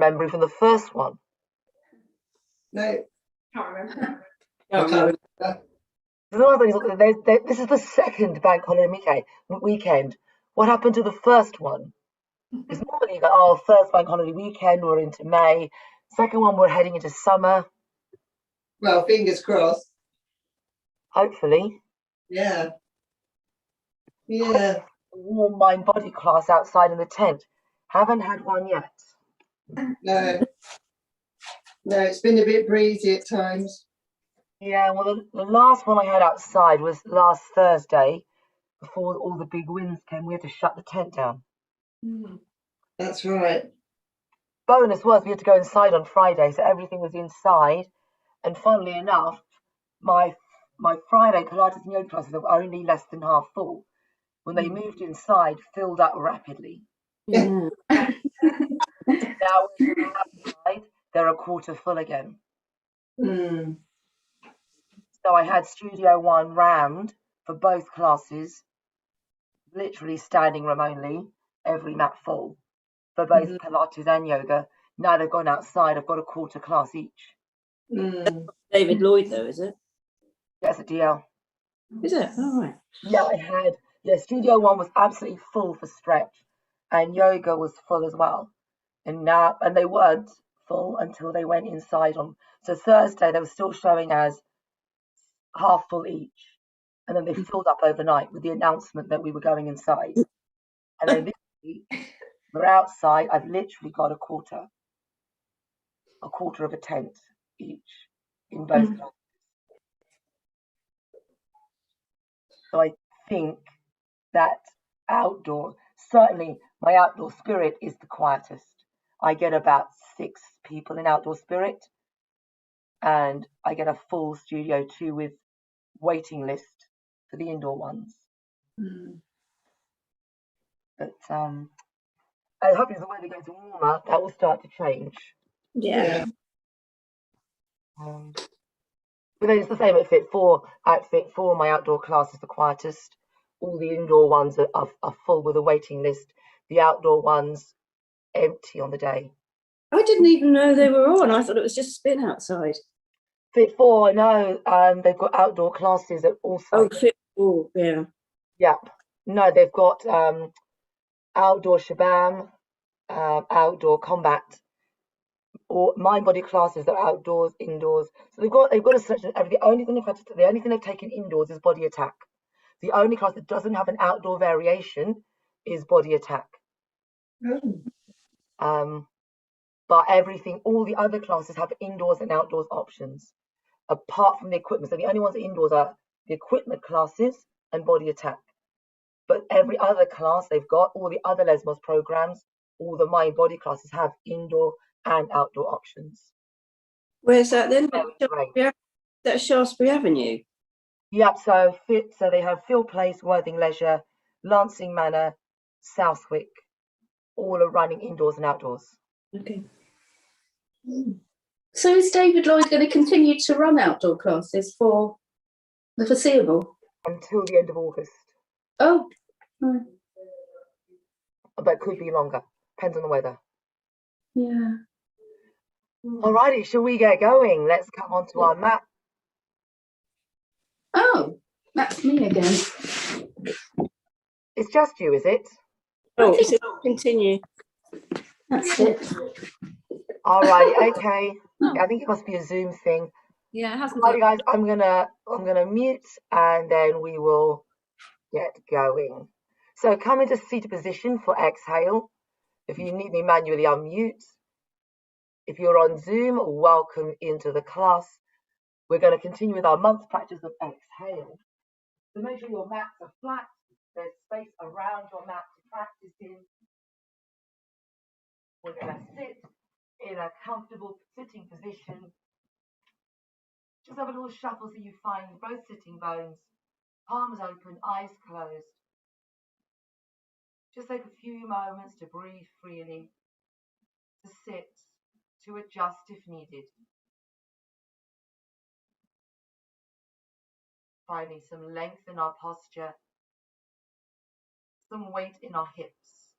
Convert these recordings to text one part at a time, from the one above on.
remember from the first one. No, Can't remember. I can't remember. This is the second bank holiday weekend. What happened to the first one? Because normally you go, oh, first bank holiday weekend, we're into May. Second one, we're heading into summer. Well, fingers crossed. Hopefully. Yeah. Yeah. Warm mind body class outside in the tent. Haven't had one yet. No. No, it's been a bit breezy at times. Yeah, well, the last one I had outside was last Thursday. Before all the big winds came, we had to shut the tent down. That's right. Bonus was we had to go inside on Friday, so everything was inside. And funnily enough, my Friday Pilates and yoga classes were only less than half full. When they moved inside, filled up rapidly. Yeah. Now outside, they're a quarter full again. Mm. So I had Studio One rammed for both classes, literally standing room only, every mat full for both Pilates and yoga. Now they've gone outside, I've got a quarter class each. Mm. David Lloyd, though, is it? Yes, a DL. Is it? All right. Yeah, Studio One was absolutely full for stretch, and yoga was full as well. And they weren't full until they went inside on. So Thursday they were still showing as half full each, and then they filled up overnight with the announcement that we were going inside. And then this week we're outside. I've literally got a quarter of a tent each in both classes. So I think that certainly my outdoor spirit is the quietest. I get about 6 people in outdoor spirit, and I get a full Studio 2 with waiting list for the indoor ones. But I hope as the weather gets warmer, that will start to change. Yeah. But then it's the same at Fit 4. At Fit 4, my outdoor class is the quietest. All the indoor ones are full with a waiting list. The outdoor ones empty on the day. I didn't even know they were on. I thought it was just spin outside. Fit 4, no, they've got outdoor classes at all sites. Oh, Fit 4, yeah. Yeah. No, they've got outdoor Shabam, outdoor combat, or mind body classes that are outdoors, indoors. So they've got a section. The only thing they've taken indoors is body attack. The only class that doesn't have an outdoor variation is body attack. But all the other classes have indoors and outdoors options, apart from the equipment. So the only ones indoors are the equipment classes and body attack. But every other class they've got, all the other Lesmos programs, all the mind body classes have indoor and outdoor options. Where's that then? That's Shaftesbury Avenue. Yep, so they have Phil Place, Worthing Leisure, Lancing Manor, Southwick, all are running indoors and outdoors. Okay. So is David Lloyd going to continue to run outdoor classes for the foreseeable? Until the end of August. Oh. But could be longer. Depends on the weather. Yeah. Alrighty, shall we get going? Let's come on to our map. Oh, that's me again. It's just you, is it? Oh, it says continue. That's it. Alrighty, okay. I think it must be a Zoom thing. Yeah, it hasn't. Alrighty, guys, I'm gonna mute and then we will get going. So come into seated position for exhale. If you need me manually unmute. If you're on Zoom, welcome into the class. We're going to continue with our month practice of exhale. So make sure your mats are flat. There's space around your mat to practice in. We're going to sit in a comfortable sitting position. Just have a little shuffle so you find both sitting bones, palms open, eyes closed. Just take a few moments to breathe freely, to sit, to adjust if needed. Finding some length in our posture, some weight in our hips,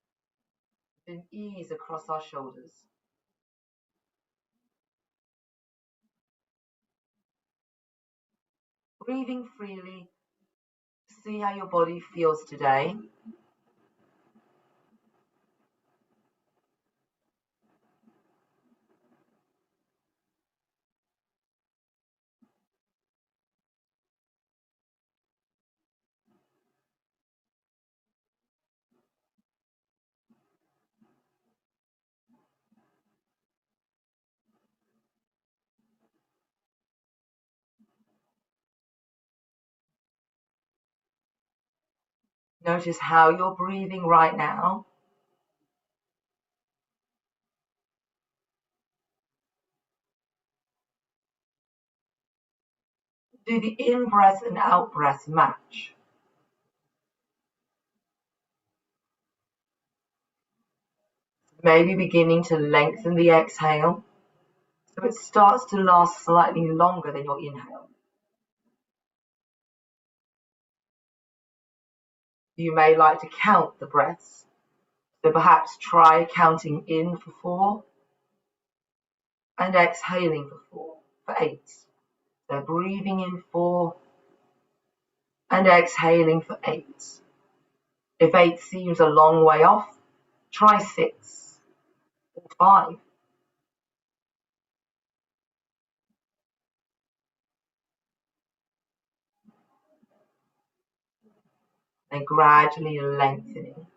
and ease across our shoulders. breathing freely. See how your body feels today. Notice how you're breathing right now. Do the in-breath and out-breath match? Maybe beginning to lengthen the exhale so it starts to last slightly longer than your inhale. You may like to count the breaths, so perhaps try counting in for 4 and exhaling for 8. So breathing in 4 and exhaling for 8. If 8 seems a long way off, try 6 or 5. And gradually lengthening.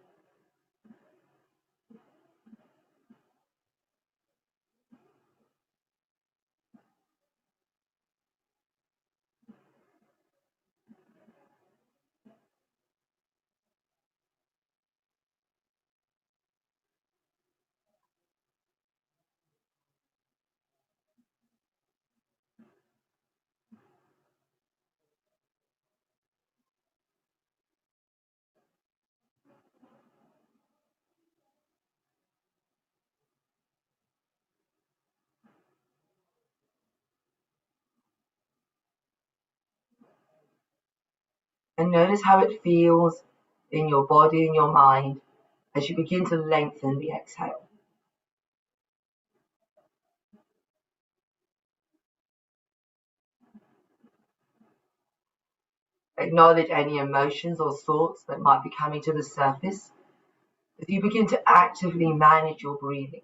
And notice how it feels in your body and your mind as you begin to lengthen the exhale. Acknowledge any emotions or thoughts that might be coming to the surface as you begin to actively manage your breathing.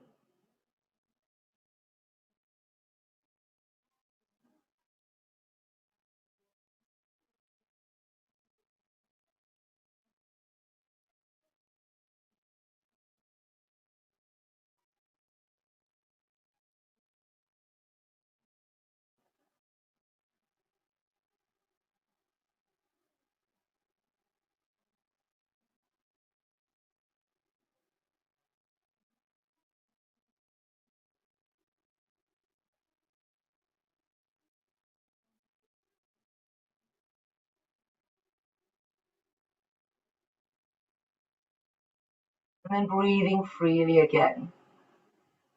And then breathing freely again.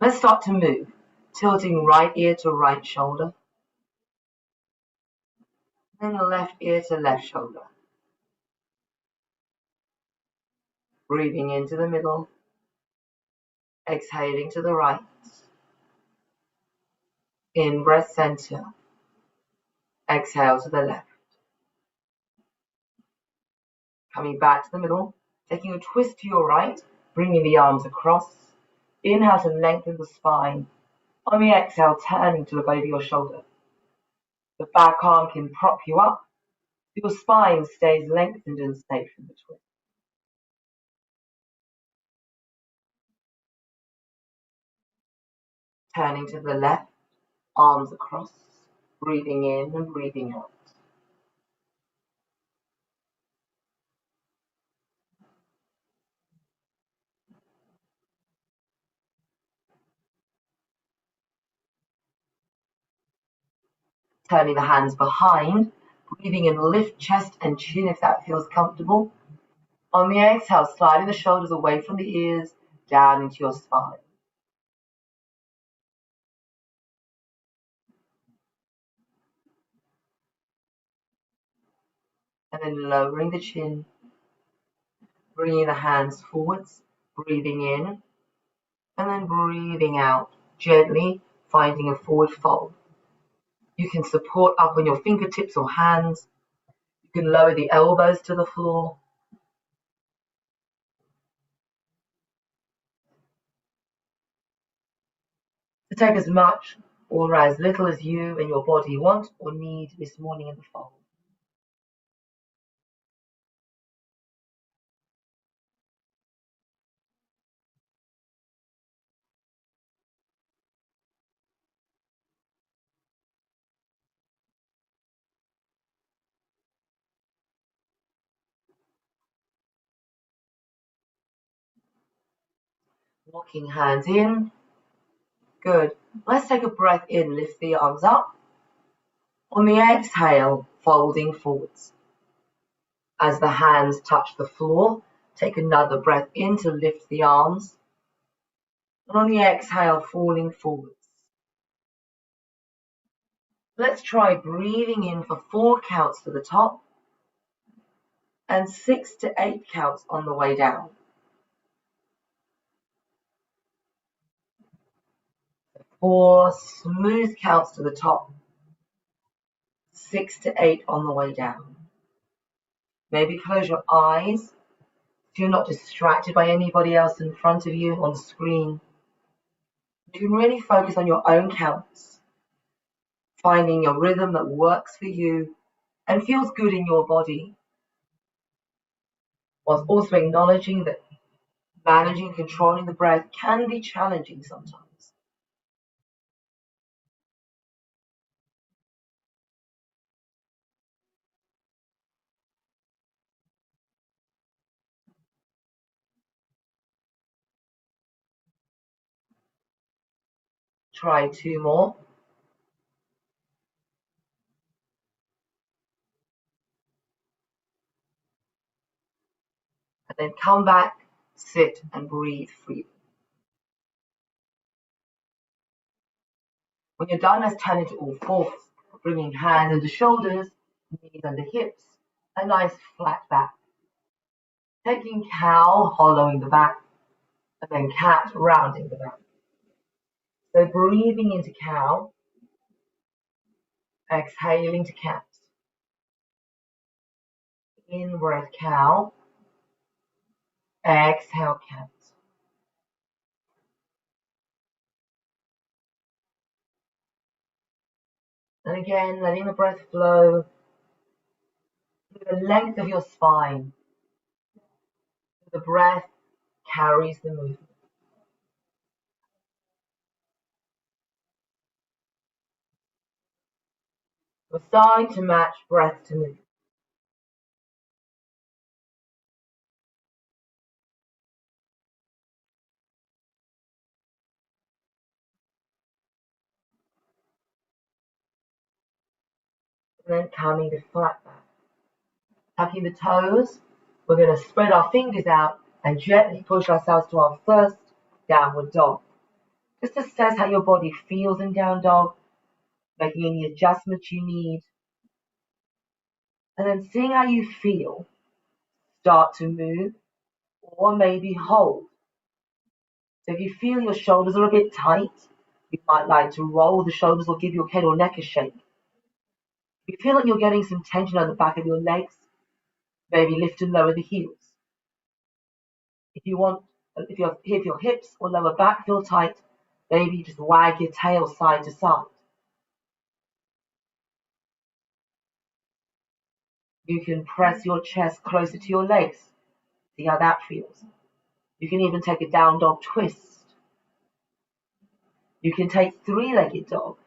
Let's start to move, tilting right ear to right shoulder, then left ear to left shoulder. Breathing into the middle, exhaling to the right. In breath center, exhale to the left. Coming back to the middle, taking a twist to your right, bringing the arms across. Inhale to lengthen the spine. On the exhale, turning to look over your shoulder. The back arm can prop you up. Your spine stays lengthened and safe in the twist. Turning to the left, arms across, breathing in and breathing out. Turning the hands behind, breathing in, lift chest and chin if that feels comfortable. On the exhale, sliding the shoulders away from the ears, down into your spine. And then lowering the chin, bringing the hands forwards, breathing in, and then breathing out, gently finding a forward fold. You can support up on your fingertips or hands. You can lower the elbows to the floor. To take as much or as little as you and your body want or need this morning in the fold. Walking hands in. Good. Let's take a breath in, lift the arms up. On the exhale, folding forwards. As the hands touch the floor, take another breath in to lift the arms. And on the exhale, falling forwards. Let's try breathing in for 4 counts to the top and 6 to 8 counts on the way down. 4 smooth counts to the top, 6 to 8 on the way down. Maybe close your eyes so you're not distracted by anybody else in front of you on the screen. You can really focus on your own counts, finding your rhythm that works for you and feels good in your body, whilst also acknowledging that managing and controlling the breath can be challenging sometimes. Try 2 more. And then come back, sit and breathe freely. When you're done, let's turn into all fours, bringing hands under shoulders, knees under hips, a nice flat back. Taking cow, hollowing the back, and then cat, rounding the back. So breathing into cow, exhaling to cat. In breath cow, exhale cat. And again, letting the breath flow through the length of your spine. The breath carries the movement. We're starting to match breath to movement. And then coming to flat back. Tucking the toes, we're going to spread our fingers out and gently push ourselves to our first downward dog. Just assess how your body feels in down dog, making any adjustments you need. And then seeing how you feel, start to move or maybe hold. So if you feel your shoulders are a bit tight, you might like to roll the shoulders or give your head or neck a shake. If you feel like you're getting some tension on the back of your legs, maybe lift and lower the heels. If your hips or lower back feel tight, maybe just wag your tail side to side. You can press your chest closer to your legs. See how that feels. You can even take a down dog twist. You can take 3-legged dog.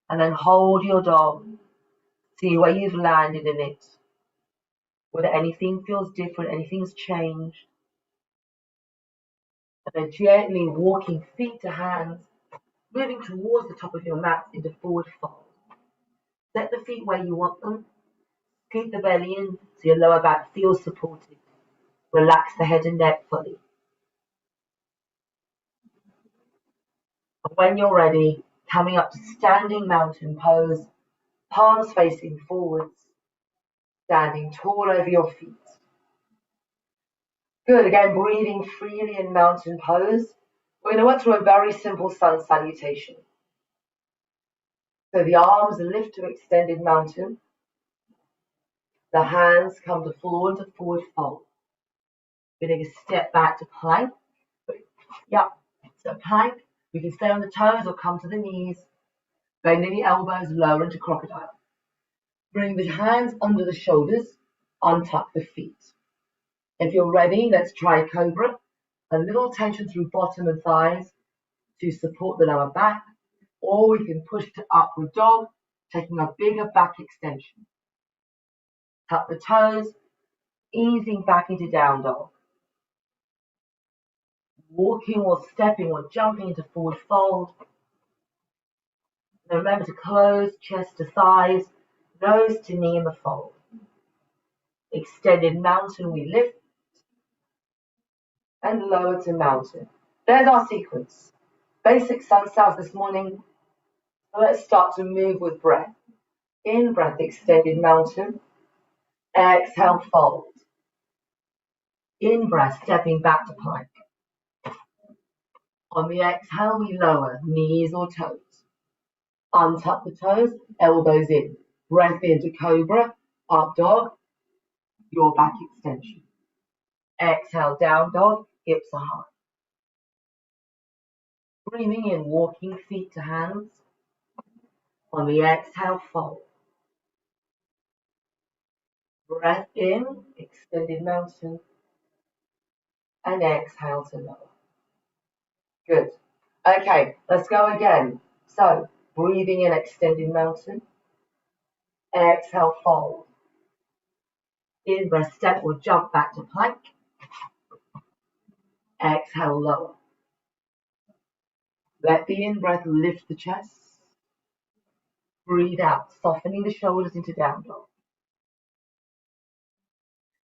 And then hold your dog. See where you've landed in it. Whether anything feels different, anything's changed. And then gently walking feet to hands, moving towards the top of your mat into forward fold. Set the feet where you want them. Scoot the belly in so your lower back feels supported. Relax the head and neck fully. And when you're ready, coming up to standing mountain pose, palms facing forwards, standing tall over your feet. Good, again, breathing freely in mountain pose. We're going to work through a very simple sun salutation. So the arms lift to extended mountain. The hands come to forward fold. We're going to step back to plank. Yep, so plank. We can stay on the toes or come to the knees. Bending the elbows, lower into crocodile. Bring the hands under the shoulders, untuck the feet. If you're ready, let's try cobra. A little tension through bottom and thighs to support the lower back, or we can push to upward dog, taking a bigger back extension. Tuck the toes, easing back into down dog. Walking or stepping or jumping into forward fold. Now remember to close chest to thighs, nose to knee in the fold. Extended mountain, we lift, and lower to mountain. There's our sequence. Basic sun salve this morning. Let's start to move with breath. In breath, extended mountain. Exhale, fold. In breath, stepping back to plank. On the exhale, we lower, knees or toes. Untuck the toes, elbows in. Breath into cobra, up dog, your back extension. Exhale, down dog, hips are high. Breathing in, walking feet to hands. On the exhale, fold. Breath in, extended mountain. And exhale to lower. Good. Okay, let's go again. So, breathing in, extended mountain. Exhale, fold. In breath, step or jump back to plank. Exhale, lower. Let the in-breath lift the chest. Breathe out, softening the shoulders into down dog.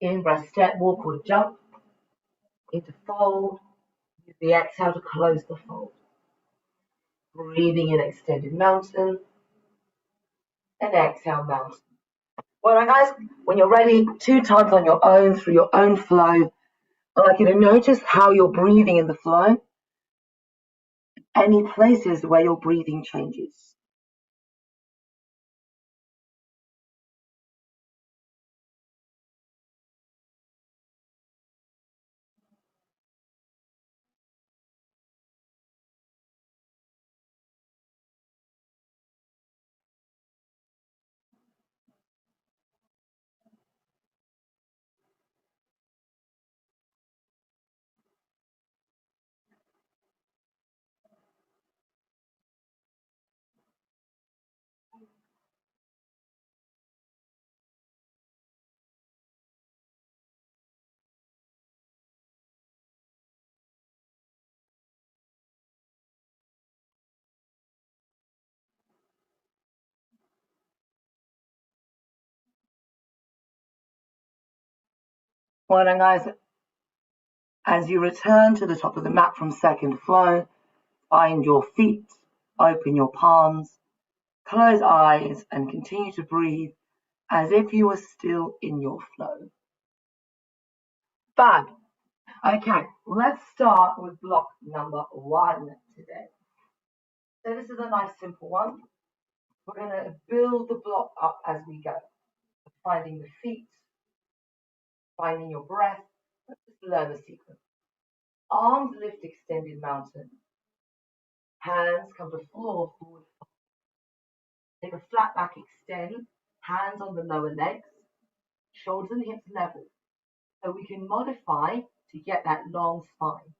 In-breath, step, walk or jump into fold. Use the exhale to close the fold. Breathing in, extended mountain. And exhale, mountain. Well, guys, when you're ready, 2 times on your own, through your own flow, I'd like you to notice how you're breathing in the flow. Any places where your breathing changes. Well done, guys. As you return to the top of the mat from second flow, find your feet, open your palms, close eyes, and continue to breathe as if you were still in your flow. Fab. Okay, let's start with block number 1 today. So this is a nice simple one. We're going to build the block up as we go. Finding the feet, finding your breath. Let's just learn the sequence. Arms lift, extended mountain. Hands come to floor, forward. Take a flat back extend. Hands on the lower legs. Shoulders and hips level. So we can modify to get that long spine.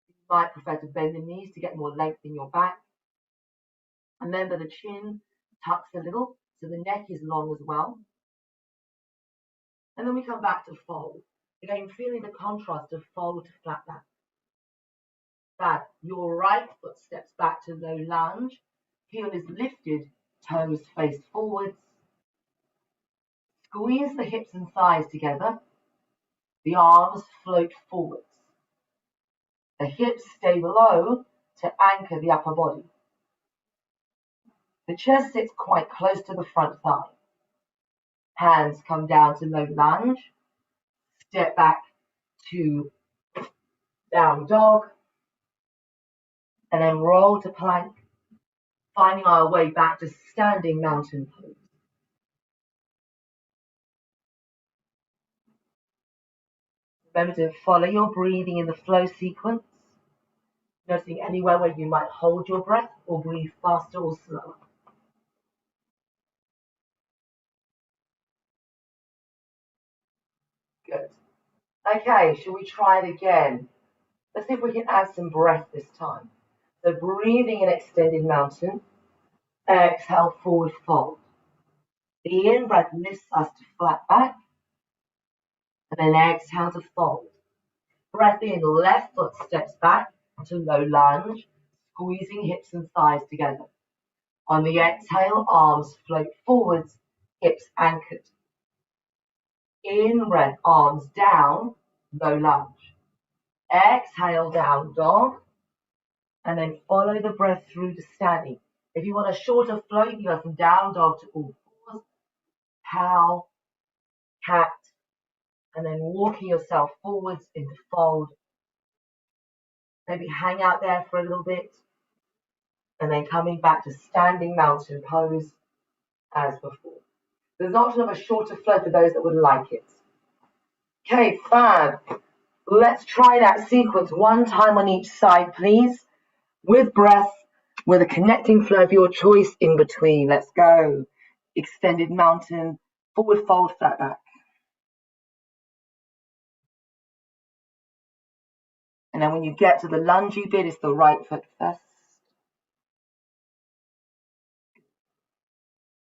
You might prefer to bend the knees to get more length in your back. Remember the chin tucks a little, so the neck is long as well. And then we come back to fold. Again, feeling the contrast of fold to flat back. Back. Your right foot steps back to low lunge. Heel is lifted, toes face forwards. Squeeze the hips and thighs together. The arms float forwards. The hips stay below to anchor the upper body. The chest sits quite close to the front thigh. Hands come down to low lunge. Step back to down dog. And then roll to plank, finding our way back to standing mountain pose. Remember to follow your breathing in the flow sequence, noticing anywhere where you might hold your breath or breathe faster or slower. Good. Okay, shall we try it again? Let's see if we can add some breath this time. So breathing in extended mountain, exhale, forward fold. The in-breath lifts us to flat back, and then exhale to fold. Breath in, left foot steps back to low lunge, squeezing hips and thighs together. On the exhale, arms float forwards, hips anchored. In breath, arms down, low lunge. Exhale, down dog, and then follow the breath through to standing. If you want a shorter flow, you can go from down dog to all fours, cow, cat, and then walking yourself forwards into fold. Maybe hang out there for a little bit, and then coming back to standing mountain pose as before. There's an option of a shorter flow for those that would like it. Okay, fab. Let's try that sequence one time on each side, please. With breath, with a connecting flow of your choice in between. Let's go. Extended mountain, forward fold, flat back. And then when you get to the lungy bit, it's the right foot first.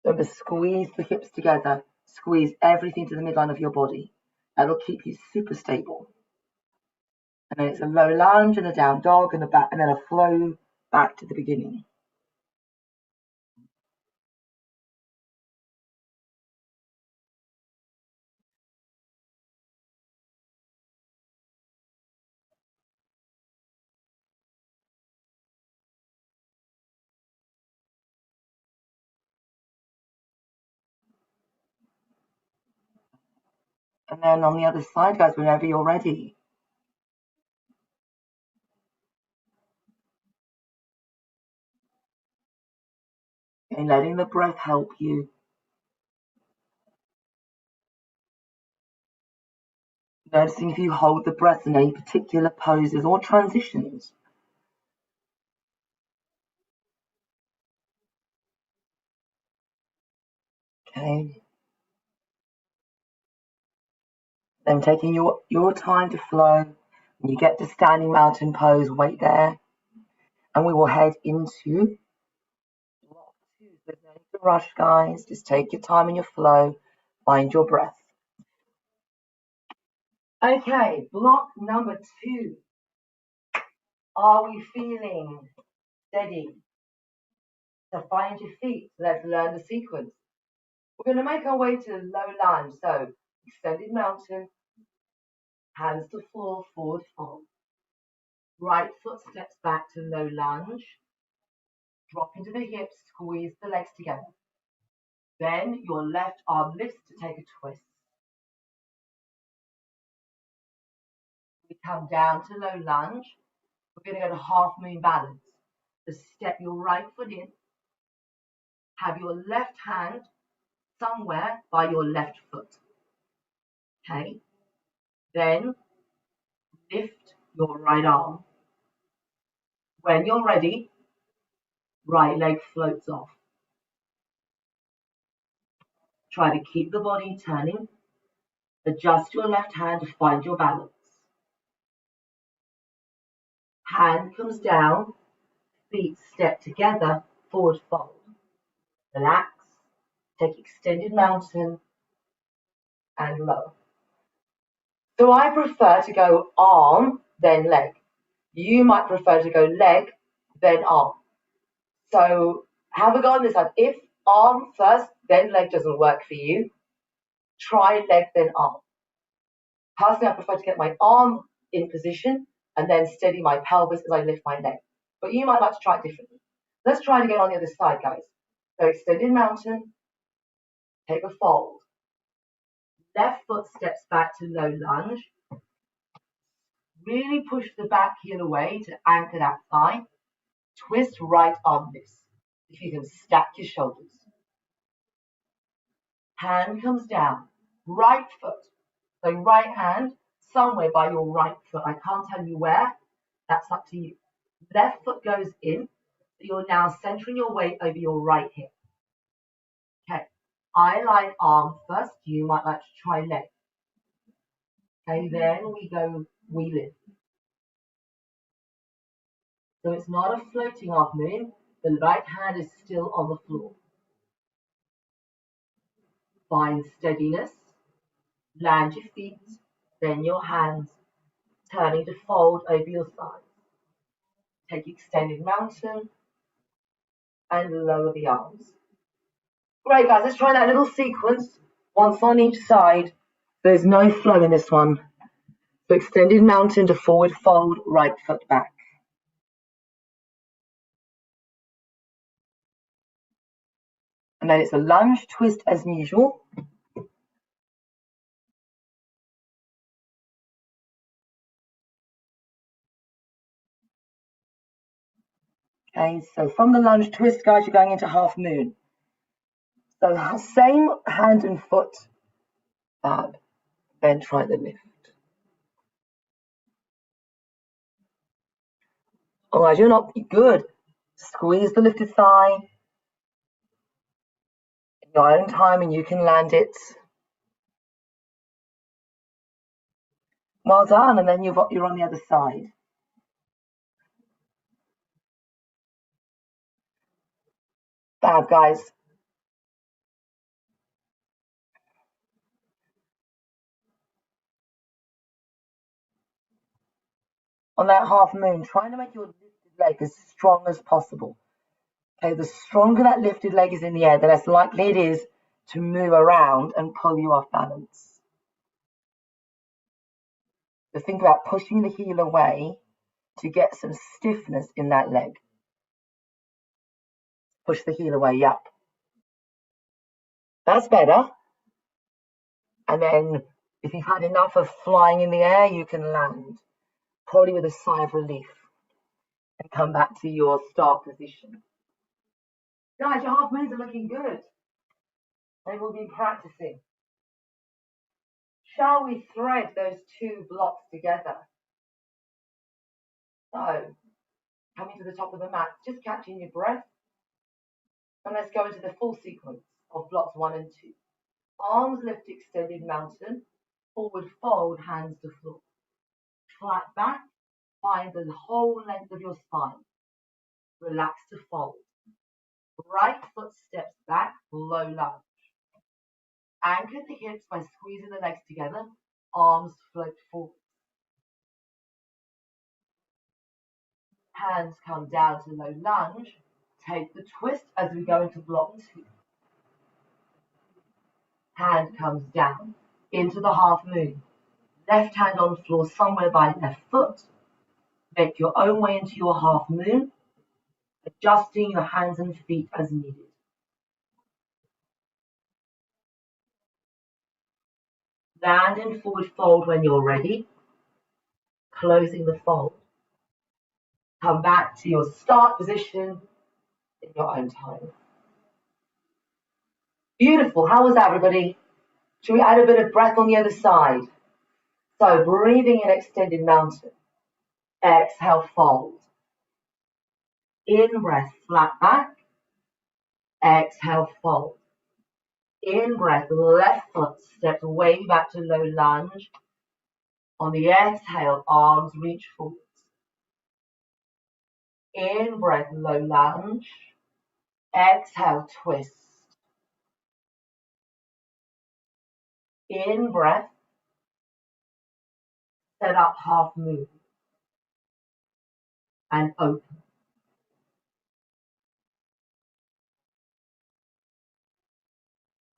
Remember, squeeze the hips together. Squeeze everything to the midline of your body. That'll keep you super stable. And then it's a low lunge and a down dog and a back, and then a flow back to the beginning. And then on the other side, guys, whenever you're ready. And letting the breath help you. Noticing if you hold the breath in any particular poses or transitions. Okay. Then taking your time to flow. When you get to standing mountain pose, wait there. And we will head into block 2. There's no need to rush, guys. Just take your time in your flow. Find your breath. Okay, block number 2. Are we feeling steady? So find your feet. Let's learn the sequence. We're going to make our way to low lunge. So extended mountain, hands to floor, forward fold. Right foot steps back to low lunge. Drop into the hips, squeeze the legs together. Then your left arm lifts to take a twist. We come down to low lunge. We're going to go to half moon balance. So step your right foot in. Have your left hand somewhere by your left foot. Okay. Then lift your right arm. When you're ready, right leg floats off. Try to keep the body turning. Adjust your left hand to find your balance. Hand comes down, feet step together, forward fold. Relax, take extended mountain and low. So I prefer to go arm, then leg. You might prefer to go leg, then arm. So have a go on this side. If arm first, then leg doesn't work for you, try leg, then arm. Personally, I prefer to get my arm in position and then steady my pelvis as I lift my leg. But you might like to try it differently. Let's try it again on the other side, guys. So extended mountain, take a fold. Left foot steps back to low lunge. Really push the back heel away to anchor that thigh. Twist right arm lifts. If you can stack your shoulders. Hand comes down. Right foot. So right hand somewhere by your right foot. I can't tell you where. That's up to you. Left foot goes in. So you're now centering your weight over your right hip. Okay. I like arm first. You might like to try leg. Okay, then we lift. So it's not a floating half moon. The right hand is still on the floor. Find steadiness. Land your feet, then your hands, turning to fold over your thighs. Take extended mountain and lower the arms. Great, guys. Let's try that little sequence, once on each side. There's no flow in this one. So extended mountain to forward fold, right foot back. And then it's a lunge twist as usual. Okay, so from the lunge twist, guys, you're going into half moon. So same hand and foot, then try the lift. All right, you're not good. Squeeze the lifted thigh in your own time and you can land it. Well done, and then you're on the other side. Fab, guys. On that half moon, trying to make your lifted leg as strong as possible. Okay, the stronger that lifted leg is in the air, the less likely it is to move around and pull you off balance. So think about pushing the heel away to get some stiffness in that leg. Push the heel away, yep. That's better. And then if you've had enough of flying in the air, you can land, probably with a sigh of relief, and come back to your start position. Guys, your half moons are looking good. They will be practicing. Shall we thread those two blocks together? So, coming to the top of the mat, just catching your breath. And let's go into the full sequence of blocks 1 and 2. Arms lift, extended mountain. Forward fold, hands to floor. Flat back, find the whole length of your spine. Relax to fold. Right foot steps back, low lunge. Anchor the hips by squeezing the legs together. Arms float forward. Hands come down to low lunge. Take the twist as we go into block 2. Hand comes down into the half moon. Left hand on floor somewhere by left foot. Make your own way into your half moon, adjusting your hands and feet as needed. Land in forward fold when you're ready, closing the fold. Come back to your start position in your own time. Beautiful. How was that, everybody? Should we add a bit of breath on the other side? So breathing in, extended mountain. Exhale, fold. In breath, flat back. Exhale, fold. In breath, left foot steps way back to low lunge. On the exhale, arms reach forwards. In breath, low lunge. Exhale, twist. In breath, set up half moon. And open.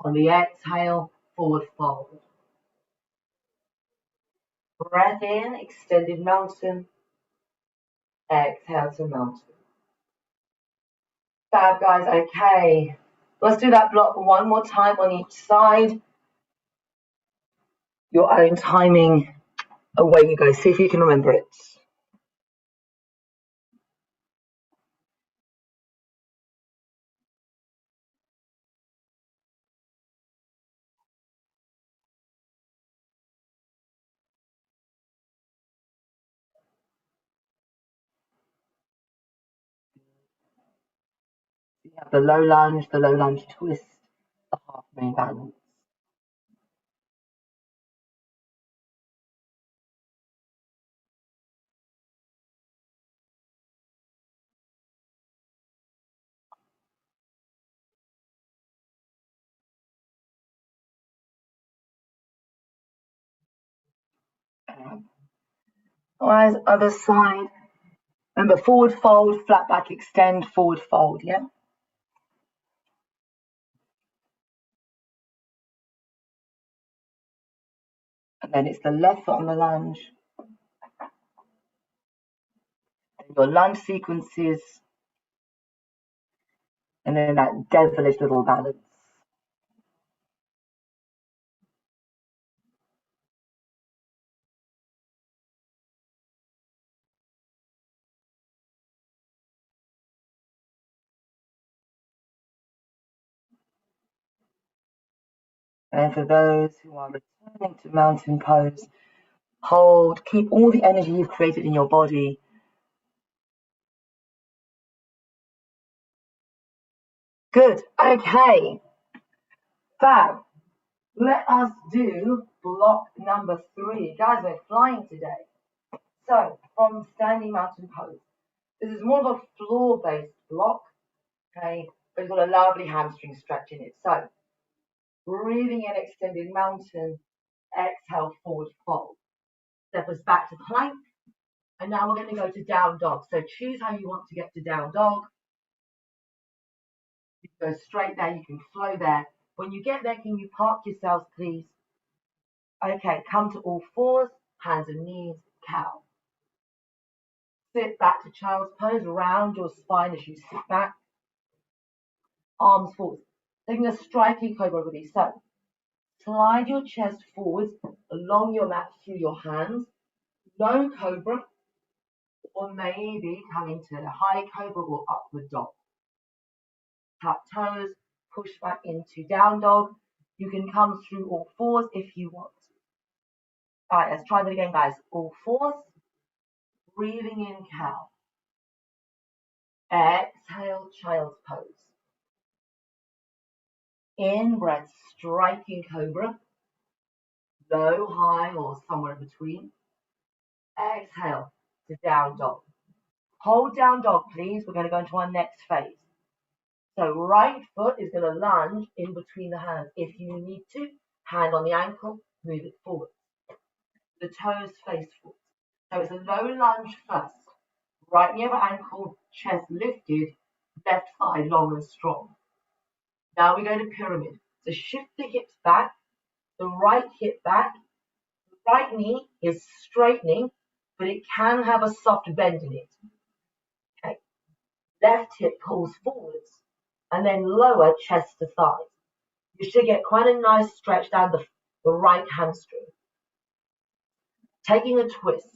On the exhale, forward fold. Breath in, extended mountain. Exhale to mountain. Fab, guys. Okay. Let's do that block one more time on each side. Your own timing. Away you go. See if you can remember it. You have the low lunge twist, the half moon balance. Eyes other side. Remember, forward fold, flat back extend, forward fold, yeah? And then it's the left foot on the lunge. And your lunge sequences. And then that devilish little balance. And for those who are returning to mountain pose, hold, keep all the energy you've created in your body. Good, okay. Fab. Let us do block number 3. Guys, we're flying today. So, from standing mountain pose. This is more of a floor-based block, okay? But it's got a lovely hamstring stretch in it. So, breathing in, extended mountain, exhale, forward fold. Step us back to plank. And now we're going to go to down dog. So choose how you want to get to down dog. You can go straight there, you can flow there. When you get there, can you park yourselves, please? Okay, come to all fours, hands and knees, cow. Sit back to child's pose, round your spine as you sit back. Arms forward. Taking a striking cobra release. So, slide your chest forwards along your mat through your hands. Low cobra, or maybe come into high cobra or upward dog. Tap toes, push back into down dog. You can come through all fours if you want. All right, let's try that again, guys. All fours, breathing in cow. Exhale, child's pose. In breath, striking cobra. Low, high, or somewhere in between. Exhale to down dog. Hold down dog, please. We're going to go into our next phase. So right foot is going to lunge in between the hands. If you need to, hand on the ankle, move it forward. The toes face forward. So it's a low lunge first. Right near the ankle, chest lifted, left thigh long and strong. Now we go to pyramid. So shift the hips back, the right hip back. The right knee is straightening, but it can have a soft bend in it. Okay. Left hip pulls forwards, and then lower chest to thighs. You should get quite a nice stretch down the right hamstring. Taking a twist.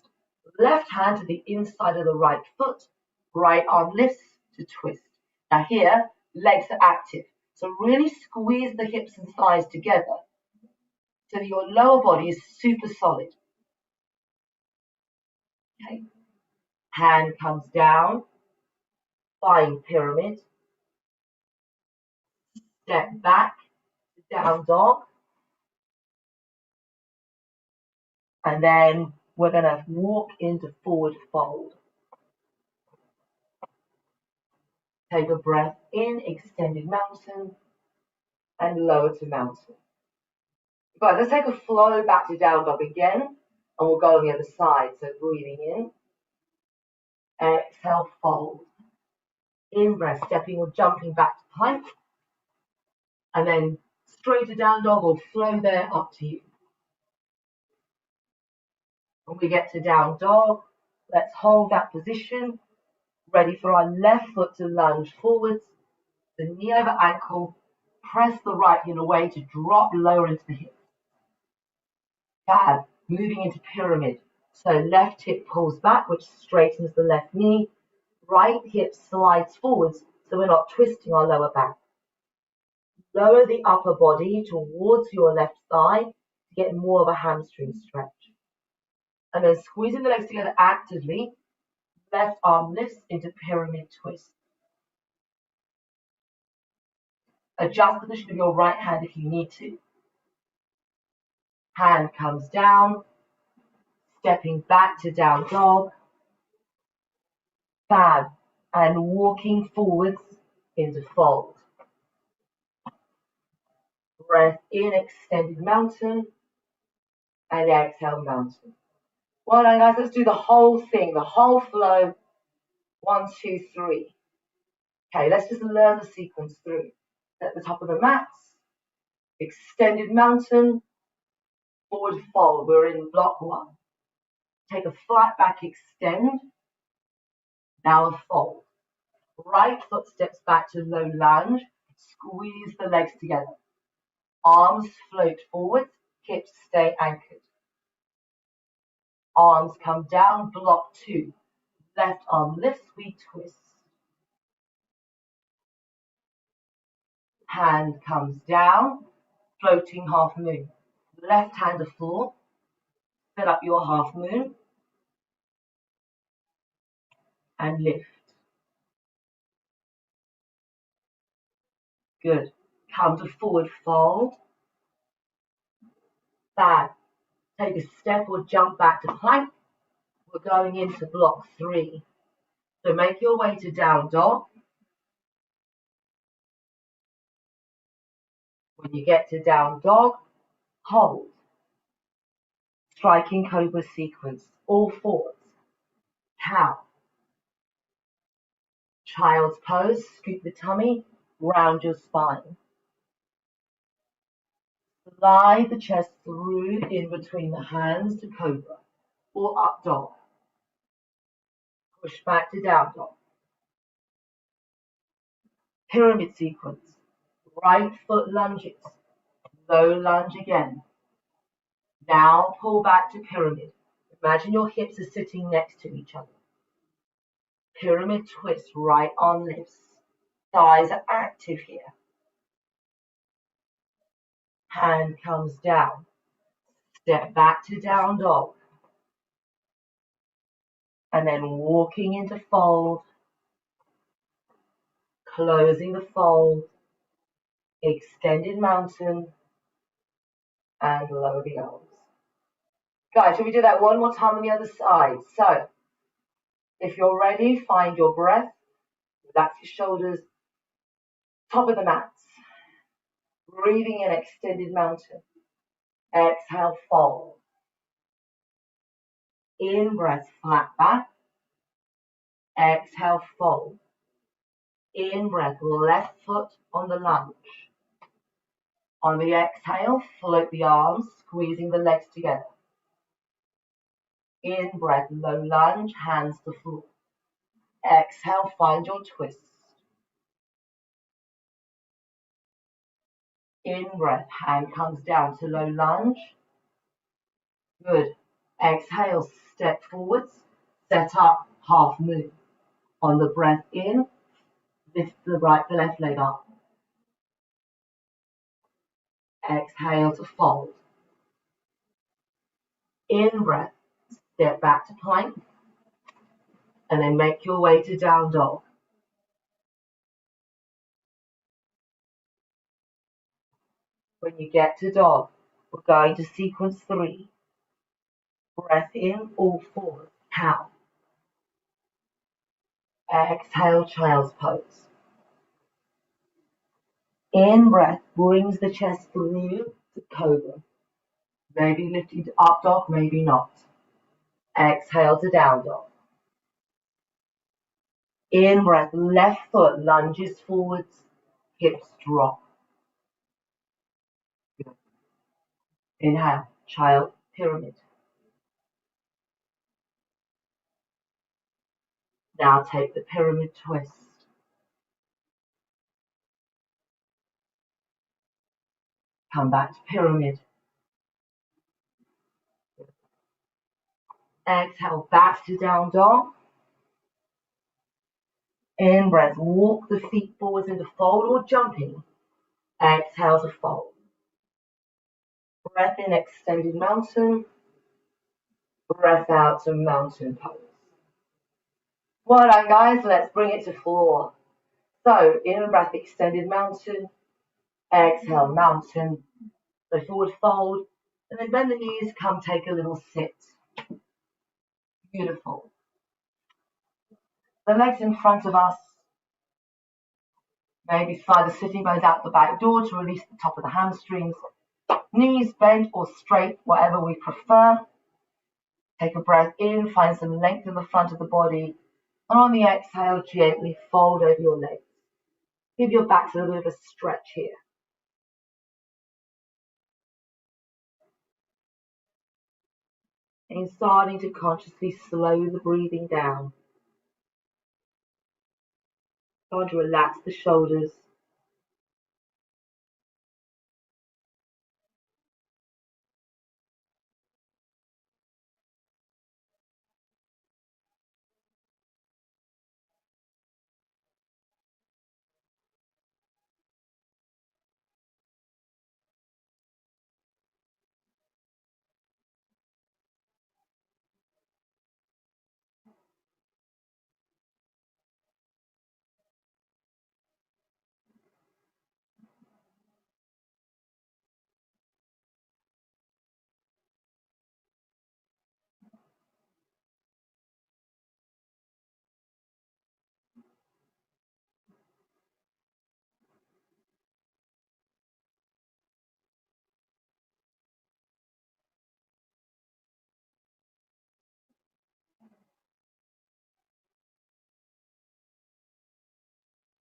Left hand to the inside of the right foot, right arm lifts to twist. Now here, legs are active. So really squeeze the hips and thighs together so that your lower body is super solid. Okay. Hand comes down, flying pyramid. Step back, down dog. And then we're going to walk into forward fold. Take a breath in, extended mountain, and lower to mountain. But let's take a flow back to down dog again, and we'll go on the other side. So breathing in, exhale, fold. In breath, stepping or jumping back to plank, and then straight to down dog or flow there, up to you. When we get to down dog, let's hold that position, ready for our left foot to lunge forwards, the knee over ankle, press the right heel away to drop lower into the hip. Fab, moving into pyramid. So left hip pulls back, which straightens the left knee. Right hip slides forwards, so we're not twisting our lower back. Lower the upper body towards your left thigh to get more of a hamstring stretch. And then squeezing the legs together actively, left arm lifts into pyramid twist. Adjust the position of your right hand if you need to. Hand comes down, stepping back to down dog. Fab, and walking forwards into fold. Breath in, extended mountain, and exhale, mountain. Well done, guys. Let's do the whole thing, the whole flow. 1, 2, 3. Okay, let's just learn the sequence through. At the top of the mats, extended mountain, forward fold. We're in block 1. Take a flat back extend. Now a fold. Right foot steps back to low lunge. Squeeze the legs together. Arms float forward, hips stay anchored. Arms come down, block 2. Left arm lifts, we twist. Hand comes down, floating half moon. Left hand to floor. Set up your half moon. And lift. Good. Come to forward fold. Back. Take a step or jump back to plank. We're going into block 3. So make your way to down dog. When you get to down dog, hold. Striking cobra sequence. All fours. Cow. Child's pose. Scoop the tummy. Round your spine. Slide the chest through in between the hands to cobra or up dog. Push back to down dog. Pyramid sequence. Right foot lunges. Low lunge again. Now pull back to pyramid. Imagine your hips are sitting next to each other. Pyramid twist, right arm lifts. Thighs are active here. Hand comes down. Step back to down dog. And then walking into fold. Closing the fold. Extended mountain. And lower the arms. Guys, shall we do that one more time on the other side? So, if you're ready, find your breath. Relax your shoulders. Top of the mats. Breathing in extended mountain. Exhale, fold. In breath, flat back. Exhale, fold. In breath, left foot on the lunge. On the exhale, float the arms, squeezing the legs together. In breath, low lunge, hands to floor. Exhale, find your twist. In breath, hand comes down to low lunge. Good. Exhale, step forwards, set up, half moon. On the breath in, lift the left leg up. Exhale to fold. In breath, step back to plank. And then make your way to down dog. When you get to dog, we're going to sequence 3. Breath in, all fours, cow. Exhale, child's pose. In breath, brings the chest through to cobra. Maybe lifting to up dog, maybe not. Exhale to down dog. In breath, left foot lunges forwards, hips drop. Good. Inhale, child pyramid. Now take the pyramid twist. Come back to pyramid. Exhale, back to down dog. In breath, walk the feet forwards into fold or jumping. Exhale to fold. Breath in, extended mountain. Breath out to mountain pose. Well done, guys. Let's bring it to floor. So, in breath, extended mountain. Exhale, mountain. So forward fold. And then bend the knees, come take a little sit. Beautiful. The legs in front of us. Maybe slide the sitting bones out the back door to release the top of the hamstrings. Knees bent or straight, whatever we prefer. Take a breath in, find some length in the front of the body. And on the exhale, gently fold over your legs. Give your back a little bit of a stretch here. And starting to consciously slow the breathing down. Start to relax the shoulders.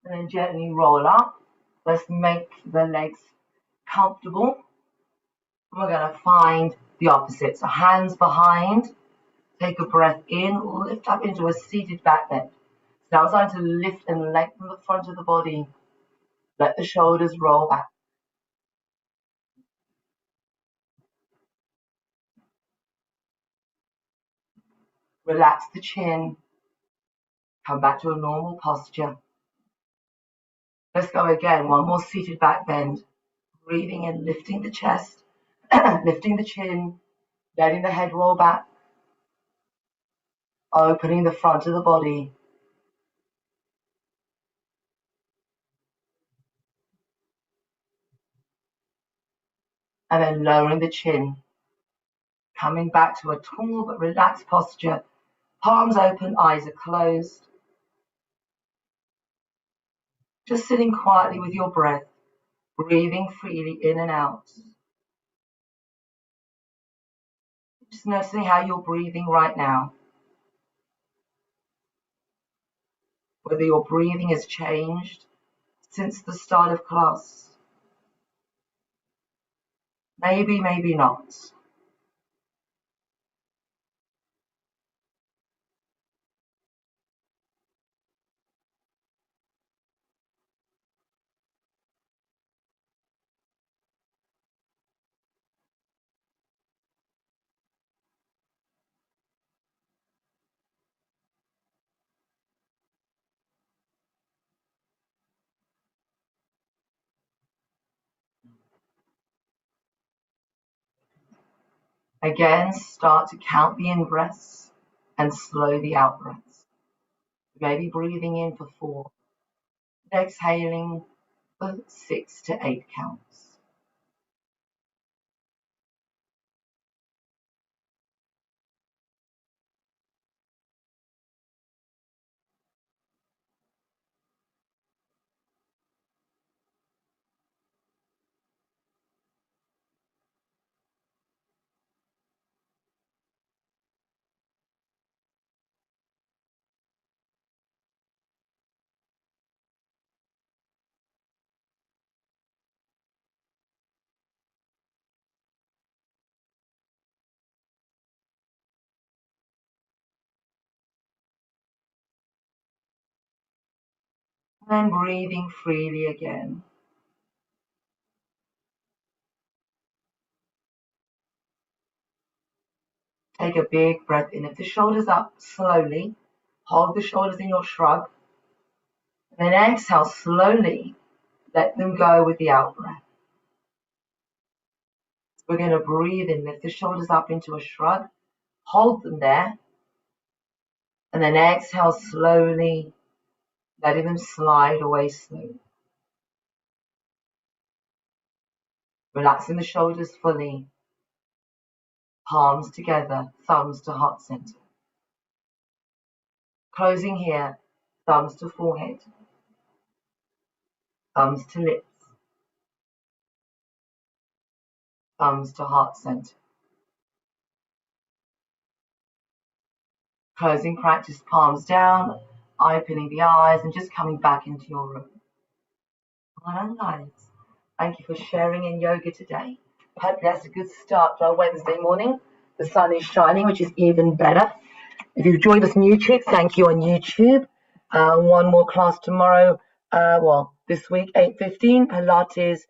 And then gently roll up. Let's make the legs comfortable. We're going to find the opposite. So hands behind. Take a breath in, lift up into a seated back bend. Now it's time to lift and lengthen the front of the body. Let the shoulders roll back. Relax the chin. Come back to a normal posture. Let's go again. One more seated back bend. Breathing in, lifting the chest, lifting the chin, letting the head roll back, opening the front of the body. And then lowering the chin. Coming back to a tall but relaxed posture. Palms open, eyes are closed. Just sitting quietly with your breath, breathing freely in and out. Just noticing how you're breathing right now. Whether your breathing has changed since the start of class. Maybe, maybe not. Again, start to count the in-breaths and slow the out-breaths. Maybe breathing in for 4. Exhaling for 6 to 8 counts. And breathing freely again. Take a big breath in. Lift the shoulders up slowly. Hold the shoulders in your shrug. Then exhale slowly. Let them go with the out breath. We're going to breathe in. Lift the shoulders up into a shrug. Hold them there. And then exhale slowly, letting them slide away slowly. Relaxing the shoulders fully. Palms together, thumbs to heart center. Closing here, thumbs to forehead. Thumbs to lips. Thumbs to heart center. Closing practice, palms down, opening the eyes and just coming back into your room. Well done, guys. Thank you for sharing in yoga today. Hope that's a good start to our Wednesday morning. The sun is shining, which is even better. If you've joined us on YouTube, thank you on YouTube. One more class tomorrow, this week, 8:15, Pilates